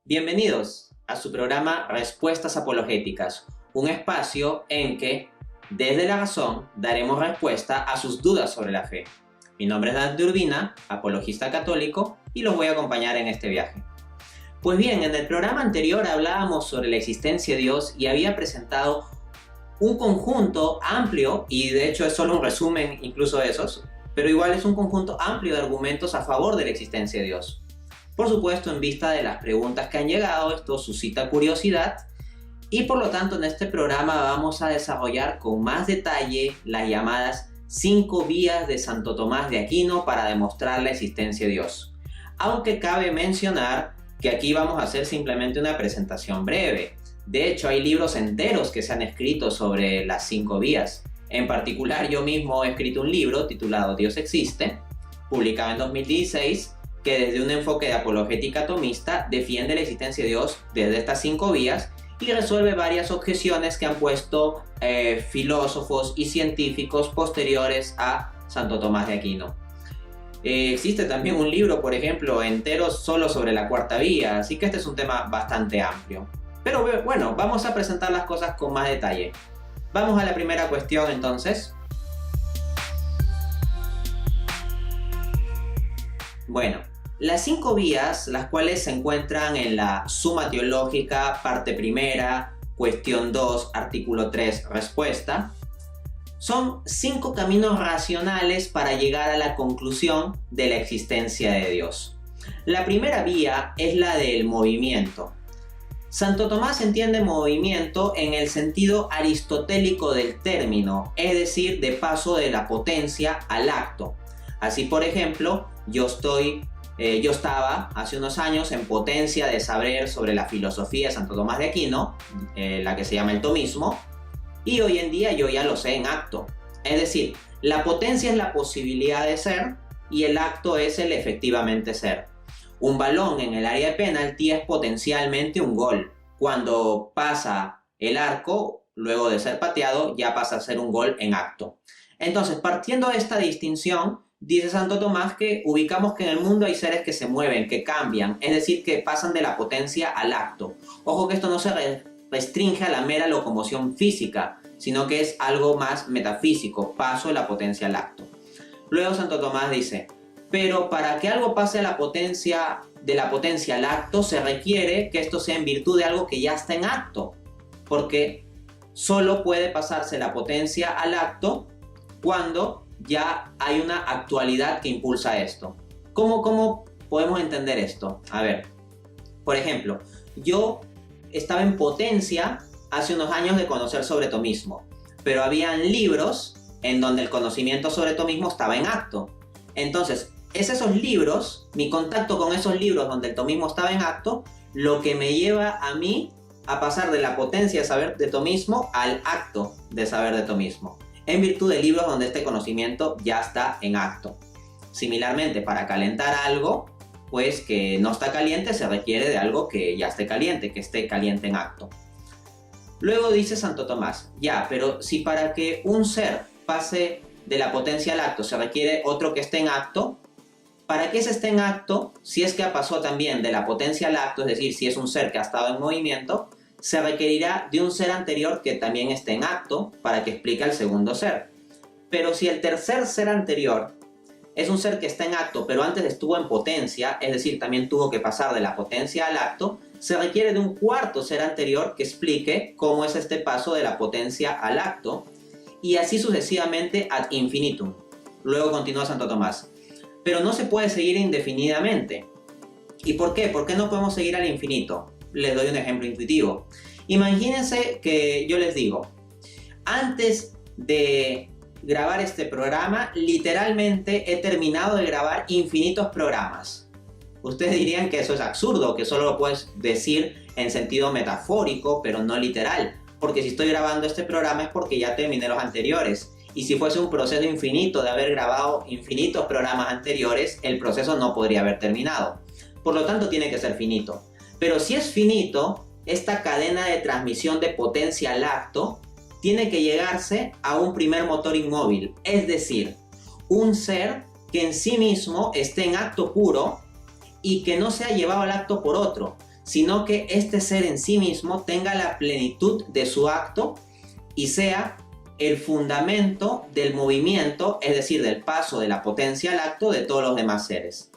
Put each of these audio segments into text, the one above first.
Bienvenidos a su programa Respuestas Apologéticas, un espacio en que, desde la razón, daremos respuesta a sus dudas sobre la fe. Mi nombre es Dante Urbina, apologista católico, y los voy a acompañar en este viaje. Pues bien, en el programa anterior hablábamos sobre la existencia de Dios y había presentado un conjunto amplio, y de hecho es solo un resumen incluso de esos, pero igual es un conjunto amplio de argumentos a favor de la existencia de Dios. Por supuesto, en vista de las preguntas que han llegado, esto suscita curiosidad y por lo tanto en este programa vamos a desarrollar con más detalle las llamadas 5 vías de Santo Tomás de Aquino para demostrar la existencia de Dios. Aunque cabe mencionar que aquí vamos a hacer simplemente una presentación breve. De hecho, hay libros enteros que se han escrito sobre las 5 vías. En particular, yo mismo he escrito un libro titulado Dios existe, publicado en 2016, que desde un enfoque de apologética tomista defiende la existencia de Dios desde estas 5 vías y resuelve varias objeciones que han puesto filósofos y científicos posteriores a Santo Tomás de Aquino. Existe también un libro, por ejemplo, entero solo sobre la cuarta vía, así que este es un tema bastante amplio. Pero bueno, vamos a presentar las cosas con más detalle. Vamos a la primera cuestión entonces. Bueno, las 5 vías, las cuales se encuentran en la Suma Teológica, parte primera, cuestión 2, artículo 3, respuesta, son 5 caminos racionales para llegar a la conclusión de la existencia de Dios. La primera vía es la del movimiento. Santo Tomás entiende movimiento en el sentido aristotélico del término, es decir, de paso de la potencia al acto. Así, por ejemplo, yo estaba hace unos años en potencia de saber sobre la filosofía de Santo Tomás de Aquino, la que se llama el tomismo, y hoy en día yo ya lo sé en acto. Es decir, la potencia es la posibilidad de ser y el acto es el efectivamente ser. Un balón en el área de penalti es potencialmente un gol. Cuando pasa el arco, luego de ser pateado, ya pasa a ser un gol en acto. Entonces, partiendo de esta distinción, dice Santo Tomás que ubicamos que en el mundo hay seres que se mueven, que cambian, es decir, que pasan de la potencia al acto. Ojo que esto no se restringe a la mera locomoción física, sino que es algo más metafísico, paso de la potencia al acto. Luego Santo Tomás dice, pero para que algo pase de la potencia al acto, se requiere que esto sea en virtud de algo que ya está en acto, porque solo puede pasarse la potencia al acto cuando ya hay una actualidad que impulsa esto. ¿Cómo podemos entender esto? A ver, por ejemplo, yo estaba en potencia hace unos años de conocer sobre tomismo, pero habían libros en donde el conocimiento sobre tomismo estaba en acto. Entonces, es esos libros, mi contacto con esos libros donde el tomismo estaba en acto, lo que me lleva a mí a pasar de la potencia de saber de tomismo al acto de saber de tomismo, en virtud de libros donde este conocimiento ya está en acto. Similarmente, para calentar algo, pues que no está caliente, se requiere de algo que ya esté caliente en acto. Luego dice Santo Tomás, pero si para que un ser pase de la potencia al acto se requiere otro que esté en acto, ¿para qué se esté en acto si es que pasó también de la potencia al acto, es decir, si es un ser que ha estado en movimiento, se requerirá de un ser anterior que también esté en acto para que explique al segundo ser? Pero si el tercer ser anterior es un ser que está en acto, pero antes estuvo en potencia, es decir, también tuvo que pasar de la potencia al acto, se requiere de un cuarto ser anterior que explique cómo es este paso de la potencia al acto, y así sucesivamente ad infinitum. Luego continúa Santo Tomás. Pero no se puede seguir indefinidamente. ¿Y por qué? ¿Por qué no podemos seguir al infinito? Les doy un ejemplo intuitivo. Imagínense que yo les digo, antes de grabar este programa, literalmente he terminado de grabar infinitos programas. Ustedes dirían que eso es absurdo, que solo lo puedes decir en sentido metafórico, pero no literal. Porque si estoy grabando este programa es porque ya terminé los anteriores. Y si fuese un proceso infinito de haber grabado infinitos programas anteriores, el proceso no podría haber terminado. Por lo tanto, tiene que ser finito. Pero si es finito, esta cadena de transmisión de potencia al acto tiene que llegarse a un primer motor inmóvil, es decir, un ser que en sí mismo esté en acto puro y que no sea llevado al acto por otro, sino que este ser en sí mismo tenga la plenitud de su acto y sea el fundamento del movimiento, es decir, del paso de la potencia al acto de todos los demás seres.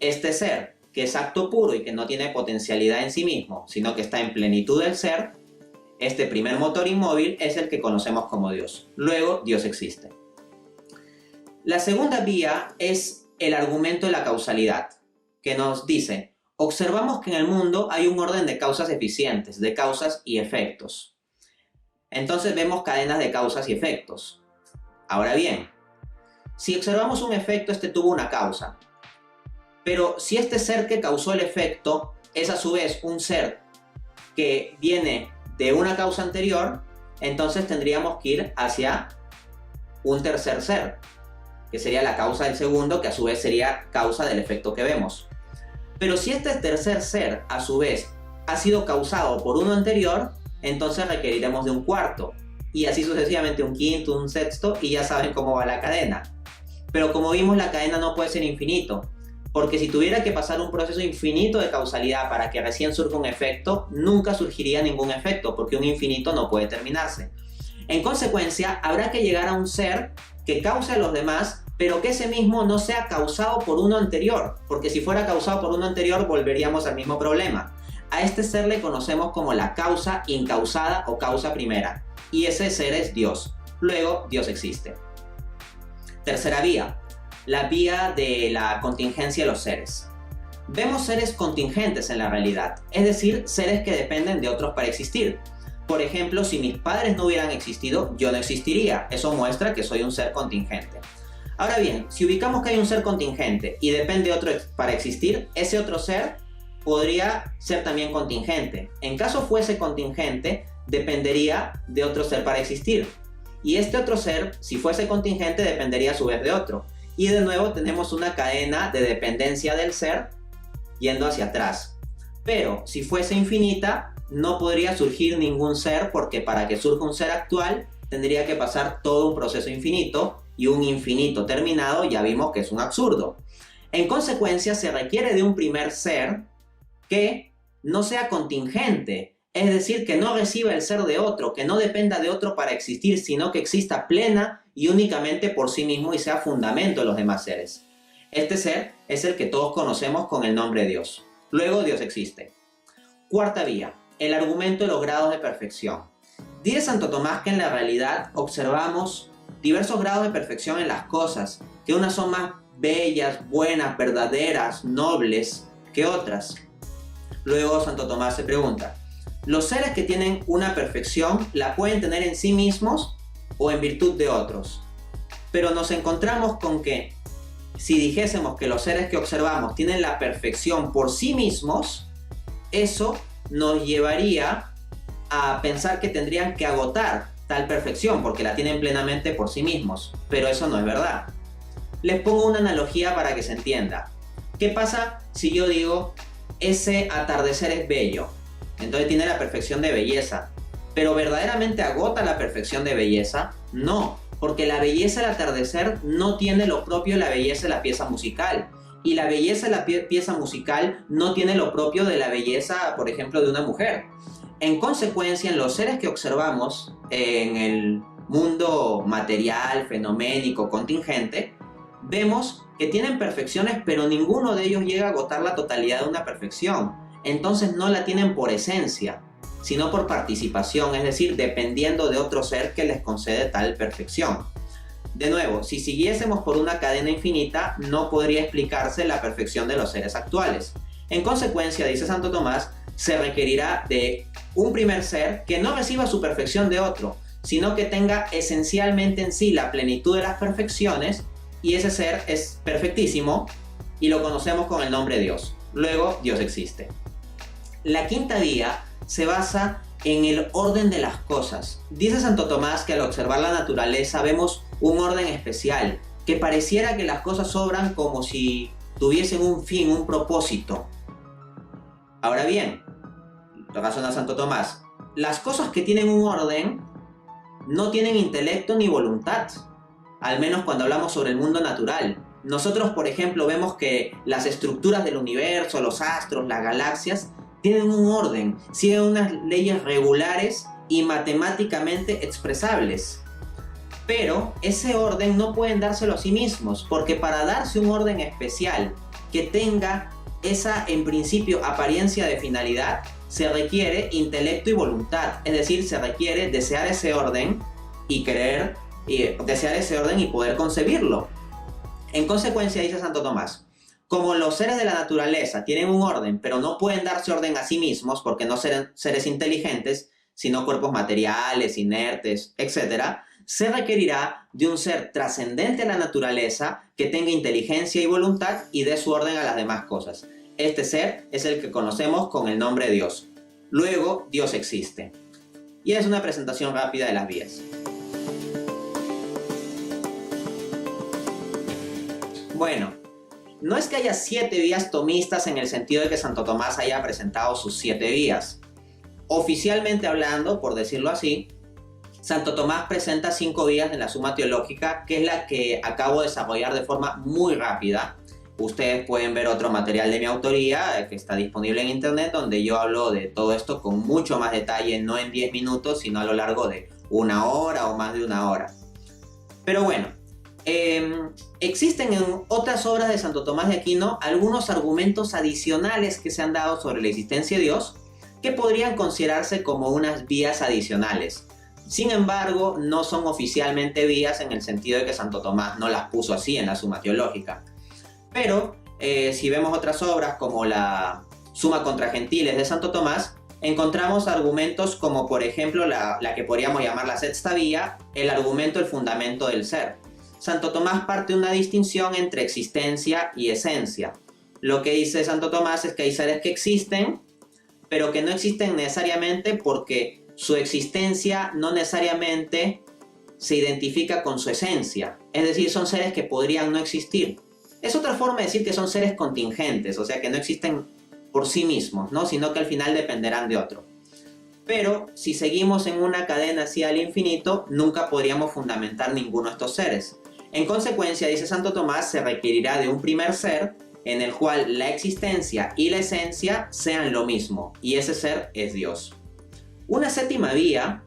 Este ser, que es acto puro y que no tiene potencialidad en sí mismo, sino que está en plenitud del ser, este primer motor inmóvil es el que conocemos como Dios. Luego, Dios existe. La segunda vía es el argumento de la causalidad, que nos dice: observamos que en el mundo hay un orden de causas eficientes, de causas y efectos. Entonces vemos cadenas de causas y efectos. Ahora bien, si observamos un efecto, este tuvo una causa. Pero si este ser que causó el efecto es a su vez un ser que viene de una causa anterior, entonces tendríamos que ir hacia un tercer ser, que sería la causa del segundo, que a su vez sería causa del efecto que vemos. Pero si este tercer ser, a su vez, ha sido causado por uno anterior, entonces requeriremos de un cuarto, y así sucesivamente un quinto, un sexto, y ya saben cómo va la cadena. Pero como vimos, la cadena no puede ser infinito, porque si tuviera que pasar un proceso infinito de causalidad para que recién surja un efecto, nunca surgiría ningún efecto, porque un infinito no puede terminarse. En consecuencia, habrá que llegar a un ser que cause a los demás, pero que ese mismo no sea causado por uno anterior, porque si fuera causado por uno anterior volveríamos al mismo problema. A este ser le conocemos como la causa incausada o causa primera, y ese ser es Dios. Luego, Dios existe. Tercera vía, la vía de la contingencia de los seres. Vemos seres contingentes en la realidad, es decir, seres que dependen de otros para existir. Por ejemplo, si mis padres no hubieran existido, yo no existiría. Eso muestra que soy un ser contingente. Ahora bien, si ubicamos que hay un ser contingente y depende de otro para existir, ese otro ser podría ser también contingente. En caso fuese contingente, dependería de otro ser para existir. Y este otro ser, si fuese contingente, dependería a su vez de otro. Y de nuevo tenemos una cadena de dependencia del ser yendo hacia atrás. Pero si fuese infinita, no podría surgir ningún ser, porque para que surja un ser actual tendría que pasar todo un proceso infinito, y un infinito terminado ya vimos que es un absurdo. En consecuencia, se requiere de un primer ser que no sea contingente, es decir, que no reciba el ser de otro, que no dependa de otro para existir, sino que exista plena y únicamente por sí mismo y sea fundamento de los demás seres. Este ser es el que todos conocemos con el nombre de Dios. Luego, Dios existe. Cuarta vía, el argumento de los grados de perfección. Dice Santo Tomás que en la realidad observamos diversos grados de perfección en las cosas, que unas son más bellas, buenas, verdaderas, nobles que otras. Luego Santo Tomás se pregunta: ¿los seres que tienen una perfección la pueden tener en sí mismos o en virtud de otros? Pero nos encontramos con que si dijésemos que los seres que observamos tienen la perfección por sí mismos, eso nos llevaría a pensar que tendrían que agotar tal perfección porque la tienen plenamente por sí mismos, pero eso no es verdad. Les pongo una analogía para que se entienda. ¿Qué pasa si yo digo ese atardecer es bello? Entonces tiene la perfección de belleza, pero ¿verdaderamente agota la perfección de belleza? No, porque la belleza del atardecer no tiene lo propio de la belleza de la pieza musical, y la belleza de la pieza musical no tiene lo propio de la belleza, por ejemplo, de una mujer. En consecuencia, en los seres que observamos en el mundo material, fenoménico, contingente, vemos que tienen perfecciones, pero ninguno de ellos llega a agotar la totalidad de una perfección. Entonces no la tienen por esencia, sino por participación, es decir, dependiendo de otro ser que les concede tal perfección. De nuevo, si siguiésemos por una cadena infinita, no podría explicarse la perfección de los seres actuales. En consecuencia, dice Santo Tomás, se requerirá de un primer ser que no reciba su perfección de otro, sino que tenga esencialmente en sí la plenitud de las perfecciones, y ese ser es perfectísimo y lo conocemos con el nombre de Dios. Luego, Dios existe. La quinta vía se basa en el orden de las cosas. Dice Santo Tomás que al observar la naturaleza vemos un orden especial, que pareciera que las cosas obran como si tuviesen un fin, un propósito. Ahora bien, lo razona Santo Tomás, las cosas que tienen un orden no tienen intelecto ni voluntad, al menos cuando hablamos sobre el mundo natural. Nosotros, por ejemplo, vemos que las estructuras del universo, los astros, las galaxias, tienen un orden, siguen unas leyes regulares y matemáticamente expresables. Pero ese orden no pueden dárselo a sí mismos, porque para darse un orden especial que tenga esa, en principio, apariencia de finalidad, se requiere intelecto y voluntad. Es decir, se requiere desear ese orden y querer desear ese orden y poder concebirlo. En consecuencia, dice Santo Tomás, como los seres de la naturaleza tienen un orden, pero no pueden darse orden a sí mismos porque no son seres inteligentes, sino cuerpos materiales, inertes, etc., se requerirá de un ser trascendente a la naturaleza que tenga inteligencia y voluntad y dé su orden a las demás cosas. Este ser es el que conocemos con el nombre de Dios. Luego, Dios existe. Y es una presentación rápida de las vías. Bueno, no es que haya 7 vías tomistas en el sentido de que Santo Tomás haya presentado sus 7 vías. Oficialmente hablando, por decirlo así, Santo Tomás presenta 5 vías en la Suma Teológica, que es la que acabo de desarrollar de forma muy rápida. Ustedes pueden ver otro material de mi autoría que está disponible en internet, donde yo hablo de todo esto con mucho más detalle, no en 10 minutos, sino a lo largo de 1 hora o más de 1 hora. Pero bueno, existen en otras obras de Santo Tomás de Aquino algunos argumentos adicionales que se han dado sobre la existencia de Dios, que podrían considerarse como unas vías adicionales. Sin embargo, no son oficialmente vías en el sentido de que Santo Tomás no las puso así en la Suma Teológica. Pero si vemos otras obras como la Suma contra Gentiles de Santo Tomás, encontramos argumentos como por ejemplo la que podríamos llamar la sexta vía, el argumento del fundamento del ser. Santo Tomás parte de una distinción entre existencia y esencia. Lo que dice Santo Tomás es que hay seres que existen, pero que no existen necesariamente porque su existencia no necesariamente se identifica con su esencia. Es decir, son seres que podrían no existir. Es otra forma de decir que son seres contingentes, o sea que no existen por sí mismos, ¿no? Sino que al final dependerán de otro. Pero si seguimos en una cadena así al infinito, nunca podríamos fundamentar ninguno de estos seres. En consecuencia, dice Santo Tomás, se requerirá de un primer ser en el cual la existencia y la esencia sean lo mismo, y ese ser es Dios. Una séptima vía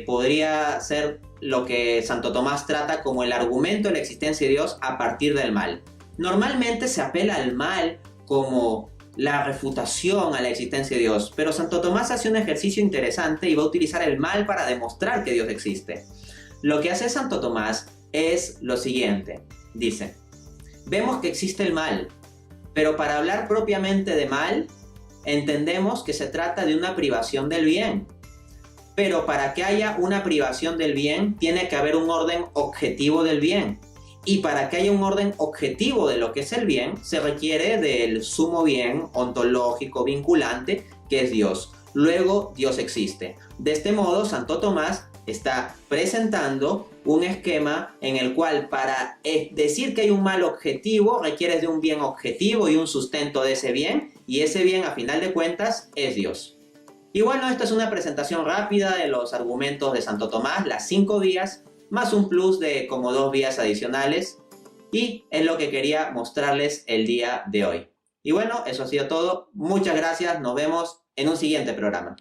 podría ser lo que Santo Tomás trata como el argumento de la existencia de Dios a partir del mal. Normalmente se apela al mal como la refutación a la existencia de Dios, pero Santo Tomás hace un ejercicio interesante y va a utilizar el mal para demostrar que Dios existe. Lo que hace Santo Tomás es lo siguiente, dice: vemos que existe el mal, pero para hablar propiamente de mal, entendemos que se trata de una privación del bien. Pero para que haya una privación del bien, tiene que haber un orden objetivo del bien. Y para que haya un orden objetivo de lo que es el bien, se requiere del sumo bien ontológico vinculante, que es Dios. Luego, Dios existe. De este modo, Santo Tomás está presentando un esquema en el cual para decir que hay un mal objetivo, requieres de un bien objetivo y un sustento de ese bien, y ese bien, a final de cuentas, es Dios. Y bueno, esta es una presentación rápida de los argumentos de Santo Tomás, las 5 vías, más un plus de como 2 vías adicionales, y es lo que quería mostrarles el día de hoy. Y bueno, eso ha sido todo. Muchas gracias, nos vemos en un siguiente programa.